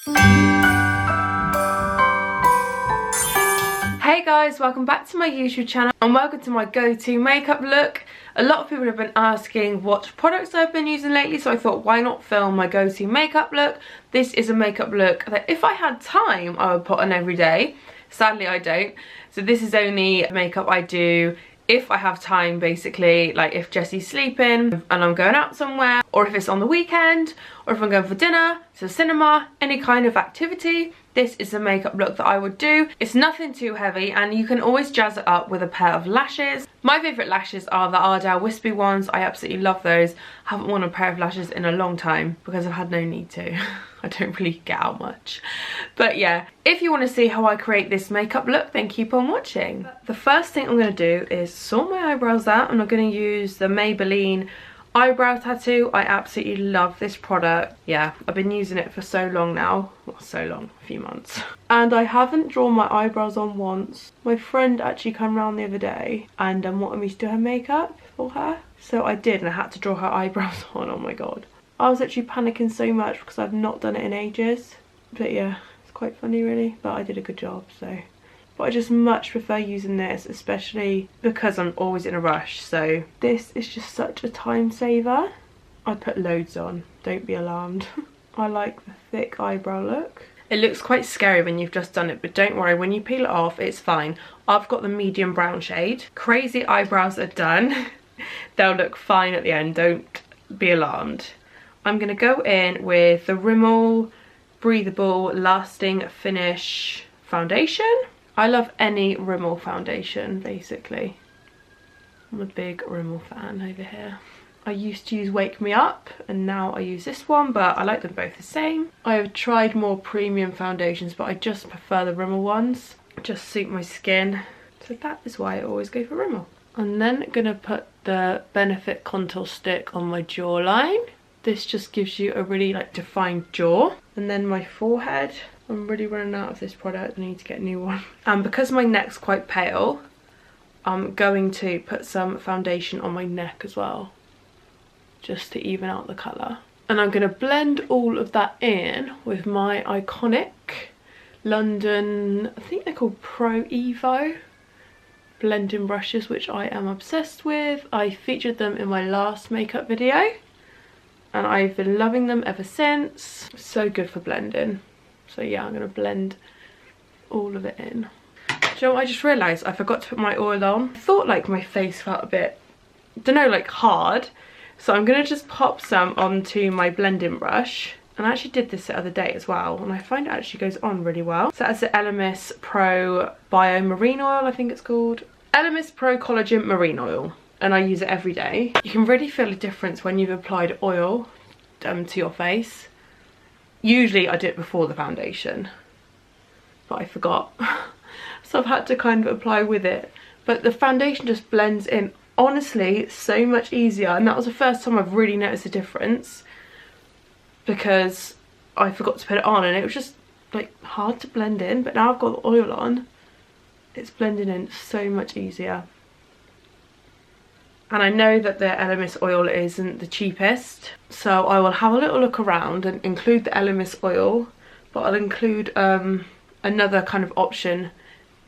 Hey guys, welcome back to my YouTube channel and welcome to my go-to makeup look. A lot of people have been asking what products I've been using lately, so I thought why not film my go-to makeup look. This is a makeup look that if I had time I would put on every day. Sadly I don't, so this is only makeup I do if I have time, basically, like if Jesse's sleeping and I'm going out somewhere, or if it's on the weekend, or if I'm going for dinner, to the cinema, any kind of activity. This is the makeup look that I would do. It's nothing too heavy and you can always jazz it up with a pair of lashes. My favourite lashes are the Ardell wispy ones. I absolutely love those. I haven't worn a pair of lashes in a long time because I've had no need to. I don't really get out much. But yeah, if you want to see how I create this makeup look, then keep on watching. The first thing I'm going to do is sort my eyebrows out, and I'm going to use the Maybelline eyebrow tattoo. I absolutely love this product. Yeah, I've been using it for so long now. Not so long, a few months. And I haven't drawn my eyebrows on once. My friend actually came round the other day and wanted me to do her makeup for her. So I did, and I had to draw her eyebrows on. Oh my god. I was actually panicking so much because I've not done it in ages. But yeah, it's quite funny really. But I did a good job, so. But I just much prefer using this, especially because I'm always in a rush. So this is just such a time saver. I put loads on, don't be alarmed. I like the thick eyebrow look. It looks quite scary when you've just done it, but don't worry, when you peel it off, it's fine. I've got the medium brown shade. Crazy eyebrows are done. They'll look fine at the end, don't be alarmed. I'm gonna go in with the Rimmel Breathable Lasting Finish Foundation. I love any Rimmel foundation, basically. I'm a big Rimmel fan over here. I used to use Wake Me Up, and now I use this one, but I like them both the same. I have tried more premium foundations, but I just prefer the Rimmel ones. Just suit my skin. So that is why I always go for Rimmel. I'm then gonna put the Benefit Contour Stick on my jawline. This just gives you a really like defined jaw. And then my forehead. I'm really running out of this product, I need to get a new one. And because my neck's quite pale, I'm going to put some foundation on my neck as well, just to even out the colour. And I'm going to blend all of that in with my iconic London, I think they're called Pro Evo blending brushes, which I am obsessed with. I featured them in my last makeup video and I've been loving them ever since. So good for blending. So yeah, I'm going to blend all of it in. Do you know what I just realised? I forgot to put my oil on. I thought like my face felt a bit, don't know, like hard. So I'm going to just pop some onto my blending brush. And I actually did this the other day as well. And I find it actually goes on really well. So that's the Elemis Pro Bio Marine Oil, I think it's called. Elemis Pro-Collagen Marine Oil. And I use it every day. You can really feel a difference when you've applied oil to your face. Usually I do it before the foundation, but I forgot. So I've had to kind of apply with it. But the foundation just blends in, honestly, so much easier. And that was the first time I've really noticed a difference, because I forgot to put it on and it was just like hard to blend in. But now I've got the oil on, it's blending in so much easier. And I know that the Elemis oil isn't the cheapest, so I will have a little look around and include the Elemis oil, but I'll include another kind of option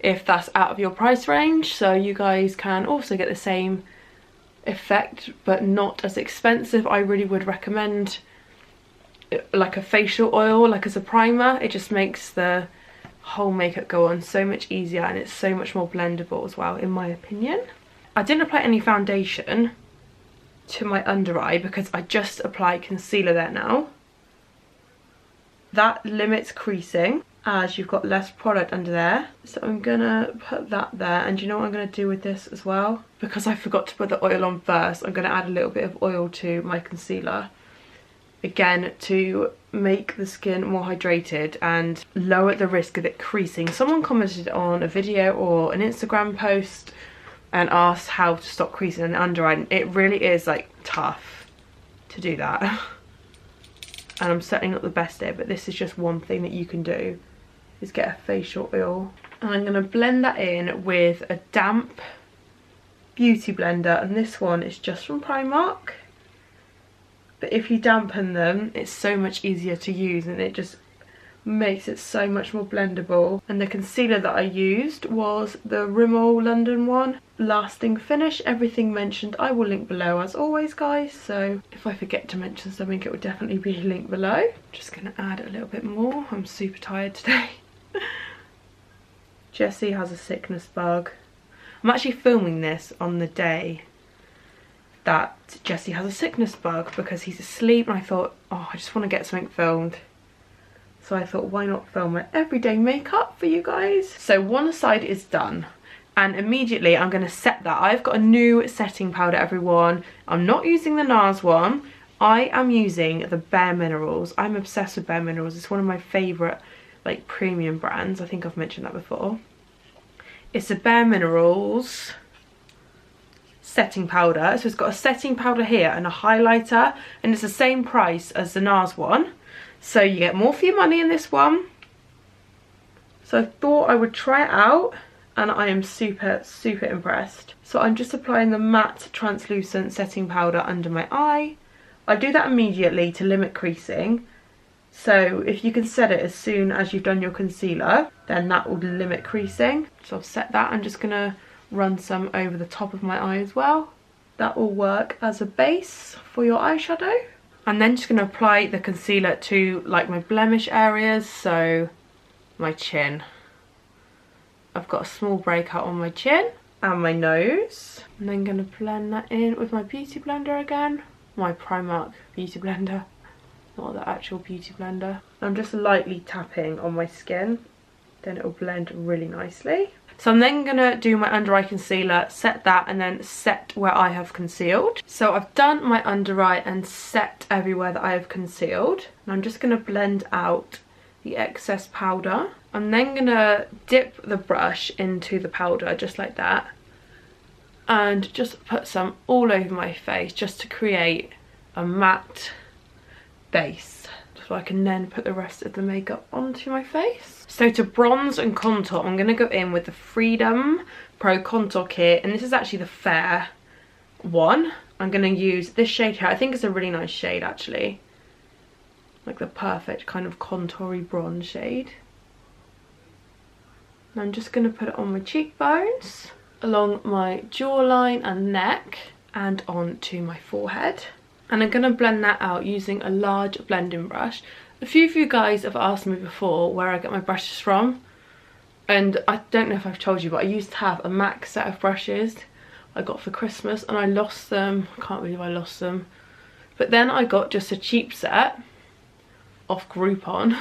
if that's out of your price range, so you guys can also get the same effect but not as expensive. I really would recommend like a facial oil, like as a primer. It just makes the whole makeup go on so much easier and it's so much more blendable as well, in my opinion. I didn't apply any foundation to my under eye because I just applied concealer there now. That limits creasing as you've got less product under there. So I'm gonna put that there, and you know what I'm gonna do with this as well? Because I forgot to put the oil on first, I'm gonna add a little bit of oil to my concealer. Again, to make the skin more hydrated and lower the risk of it creasing. Someone commented on a video or an Instagram post and asked how to stop creasing in the under eye. It really is like tough to do that. And I'm certainly not the best at it, but this is just one thing that you can do, is get a facial oil. And I'm gonna blend that in with a damp beauty blender, and this one is just from Primark. But if you dampen them, it's so much easier to use and it just makes it so much more blendable. And the concealer that I used was the Rimmel London one. Lasting finish, everything mentioned I will link below as always, guys, so if I forget to mention something it will definitely be linked below. Just gonna add a little bit more. I'm super tired today. Jesse has a sickness bug. I'm actually filming this on the day that Jesse has a sickness bug because he's asleep, and I thought, oh, I just want to get something filmed. So I thought, why not film my everyday makeup for you guys? So one side is done, and immediately I'm going to set that. I've got a new setting powder, everyone. I'm not using the NARS one. I am using the Bare Minerals. I'm obsessed with Bare Minerals. It's one of my favourite like premium brands. I think I've mentioned that before. It's a Bare Minerals setting powder. So it's got a setting powder here and a highlighter, and it's the same price as the NARS one. So you get more for your money in this one. So I thought I would try it out, and I am super impressed. So I'm just applying the matte translucent setting powder under my eye. I do that immediately to limit creasing. So if you can set it as soon as you've done your concealer, then that will limit creasing. So I've set that. I'm just gonna run some over the top of my eye as well. That will work as a base for your eyeshadow. I'm then just gonna apply the concealer to like my blemish areas, so my chin. I've got a small breakout on my chin and my nose. I'm then gonna blend that in with my beauty blender again. My Primark beauty blender, not the actual beauty blender. I'm just lightly tapping on my skin, then it will blend really nicely. So I'm then gonna do my under eye concealer, set that, and then set where I have concealed. So I've done my under eye and set everywhere that I have concealed. And I'm just gonna blend out the excess powder. I'm then gonna dip the brush into the powder just like that, and just put some all over my face just to create a matte base, so I can then put the rest of the makeup onto my face. So to bronze and contour, I'm going to go in with the Freedom Pro Contour Kit, and this is actually the fair one. I'm going to use this shade here. I think it's a really nice shade actually, like the perfect kind of contoury bronze shade. And I'm just going to put it on my cheekbones, along my jawline and neck, and onto my forehead. And I'm going to blend that out using a large blending brush. A few of you guys have asked me before where I get my brushes from, and I don't know if I've told you, but I used to have a MAC set of brushes I got for Christmas, and I lost them. I can't believe I lost them. But then I got just a cheap set off Groupon,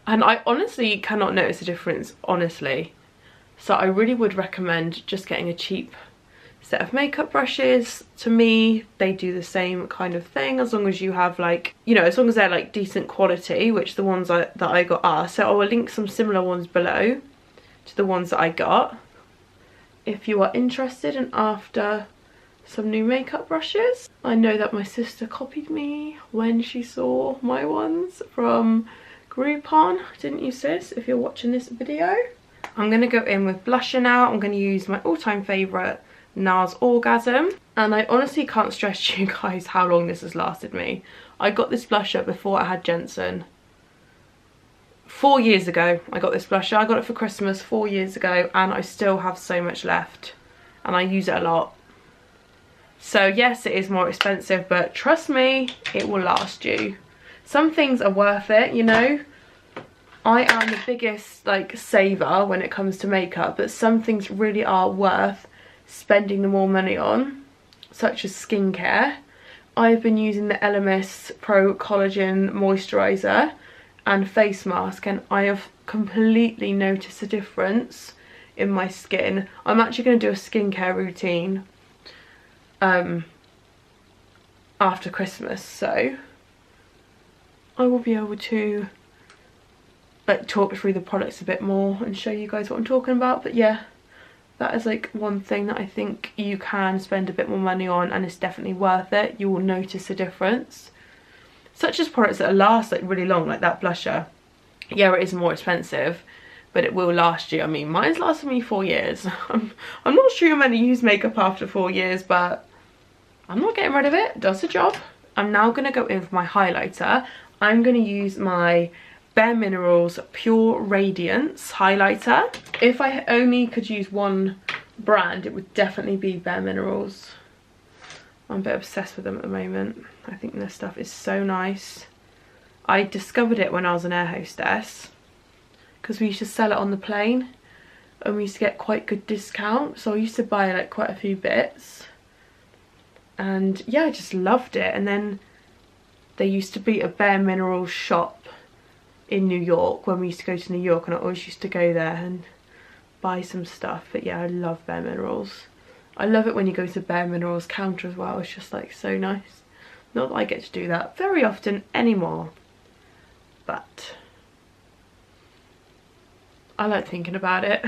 and I honestly cannot notice a difference, honestly. So I really would recommend just getting a cheap set of makeup brushes. To me, they do the same kind of thing, as long as you have, like, you know, as long as they're like decent quality, which the ones that I got are. So I will link some similar ones below to the ones that I got if you are interested and after some new makeup brushes. I know that my sister copied me when she saw my ones from Groupon, didn't you, sis, if you're watching this video? I'm going to go in with blusher now. I'm going to use my all-time favourite NARS Orgasm, and I honestly can't stress to you guys how long this has lasted me. I got this blusher before I had Jensen. 4 years ago I got this blusher. I got it for Christmas 4 years ago, and I still have so much left, and I use it a lot. So yes, it is more expensive, but trust me, it will last you. Some things are worth it, you know. I am the biggest like saver when it comes to makeup, but some things really are worth spending the more money on, such as skincare. I've been using the Elemis Pro-Collagen moisturiser and face mask, and I have completely noticed a difference in my skin. I'm actually going to do a skincare routine after Christmas, so I will be able to like talk through the products a bit more and show you guys what I'm talking about. But yeah, that is like one thing that I think you can spend a bit more money on, and it's definitely worth it. You will notice a difference. Such as products that last like really long, like that blusher. Yeah, it is more expensive, but it will last you. I mean, mine's lasted me 4 years. I'm not sure you're meant to use makeup after 4 years, but I'm not getting rid of it. It does the job. I'm now going to go in with my highlighter. I'm going to use my Bare Minerals Pure Radiance highlighter. If I only could use one brand, it would definitely be Bare Minerals. I'm a bit obsessed with them at the moment. I think their stuff is so nice. I discovered it when I was an air hostess because we used to sell it on the plane and we used to get quite good discount, so I used to buy like quite a few bits, and yeah, I just loved it. And then there used to be a Bare Minerals shop in New York when we used to go to New York, and I always used to go there and buy some stuff. But yeah, I love Bare Minerals. I love it when you go to Bare Minerals counter as well. It's just like so nice. Not that I get to do that very often anymore, but I like thinking about it.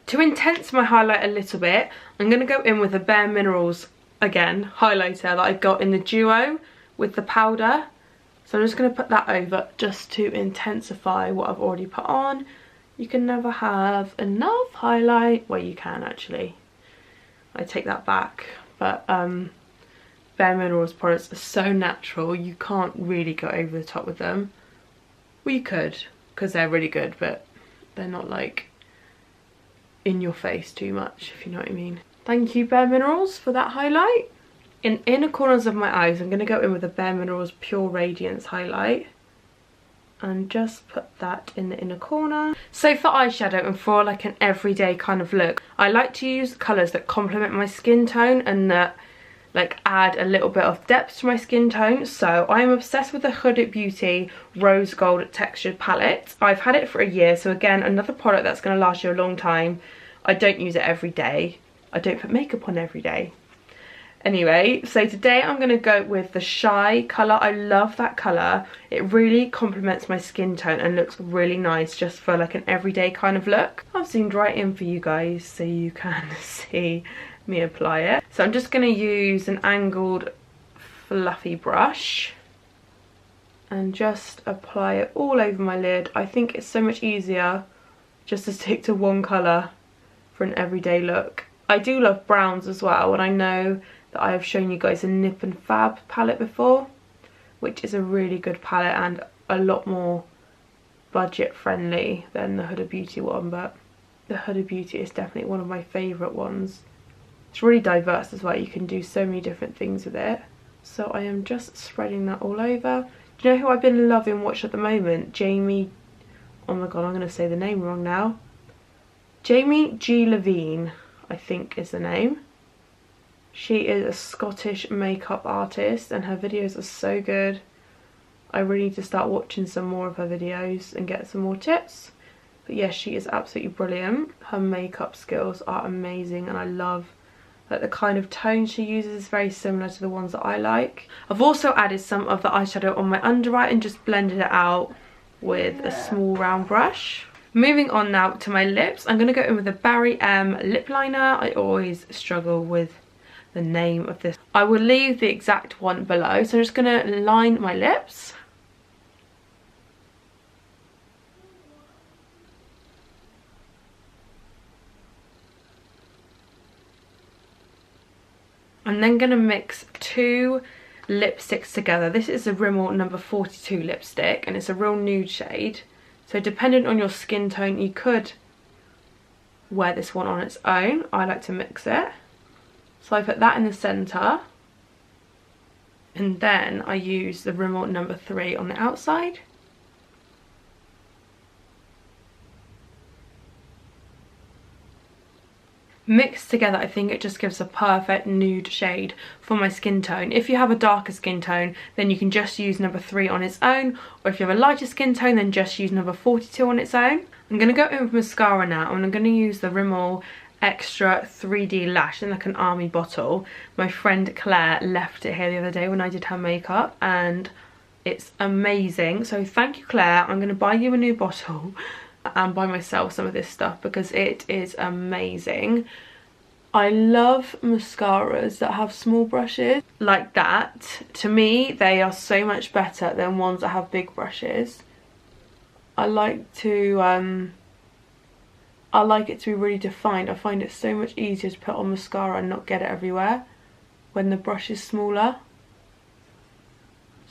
To intense my highlight a little bit, I'm going to go in with a Bare Minerals, again, highlighter that I got in the duo with the powder. So I'm just going to put that over just to intensify what I've already put on. You can never have enough highlight. Well, you can actually. I take that back. But Bare Minerals products are so natural, you can't really go over the top with them. Well, you could, because they're really good, but they're not like in your face too much, if you know what I mean. Thank you, Bare Minerals, for that highlight. In inner corners of my eyes, I'm going to go in with a Bare Minerals Pure Radiance highlight and just put that in the inner corner. So for eyeshadow and for like an everyday kind of look, I like to use colours that complement my skin tone and that like add a little bit of depth to my skin tone. So I'm obsessed with the Huda Beauty Rose Gold Textured Palette. I've had it for a year, so again, another product that's going to last you a long time. I don't use it every day. I don't put makeup on every day. Anyway, so today I'm going to go with the Shy colour. I love that colour. It really complements my skin tone and looks really nice just for like an everyday kind of look. I've zoomed right in for you guys so you can see me apply it. So I'm just going to use an angled fluffy brush and just apply it all over my lid. I think it's so much easier just to stick to one colour for an everyday look. I do love browns as well, and I know that I have shown you guys a Nip and Fab palette before, which is a really good palette and a lot more budget friendly than the Huda Beauty one, but the Huda Beauty is definitely one of my favourite ones. It's really diverse as well, you can do so many different things with it. So I am just spreading that all over. Do you know who I've been loving watch at the moment? Jamie, oh my god, I'm going to say the name wrong now. Jamie G. Levine, I think is the name. She is a Scottish makeup artist and her videos are so good. I really need to start watching some more of her videos and get some more tips. But yes, she is absolutely brilliant. Her makeup skills are amazing and I love like the kind of tone she uses is very similar to the ones that I like. I've also added some of the eyeshadow on my under eye and just blended it out with a small round brush. Moving on now to my lips, I'm going to go in with a Barry M lip liner. I always struggle with the name of this. I will leave the exact one below. So I'm just going to line my lips. I'm then going to mix two lipsticks together. This is a Rimmel number 42 lipstick and it's a real nude shade. So depending on your skin tone, you could wear this one on its own. I like to mix it. So I put that in the centre. And then I use the Rimmel number 3 on the outside. Mixed together, I think it just gives a perfect nude shade for my skin tone. If you have a darker skin tone, then you can just use number 3 on its own, or if you have a lighter skin tone, then just use number 42 on its own. I'm going to go in with mascara now, and I'm going to use the Rimmel Extra 3D Lash in like an army bottle. My friend Claire left it here the other day when I did her makeup, and it's amazing. So thank you, Claire. I'm going to buy you a new bottle and buy myself some of this stuff because it is amazing. I love mascaras that have small brushes like that. To me, they are so much better than ones that have big brushes. I like it to be really defined. I find it so much easier to put on mascara and not get it everywhere when the brush is smaller.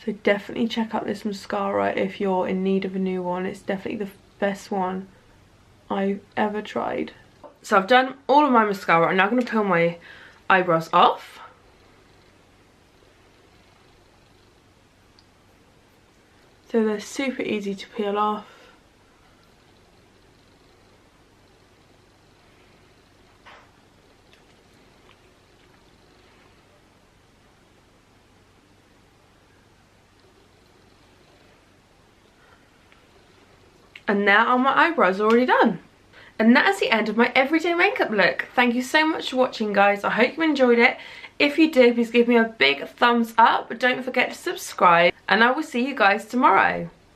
So definitely check out this mascara if you're in need of a new one. It's definitely the best one I've ever tried. So I've done all of my mascara. I'm now going to peel my eyebrows off. So they're super easy to peel off. And now my eyebrows are already done. And that is the end of my everyday makeup look. Thank you so much for watching, guys. I hope you enjoyed it. If you did, please give me a big thumbs up. But don't forget to subscribe. And I will see you guys tomorrow.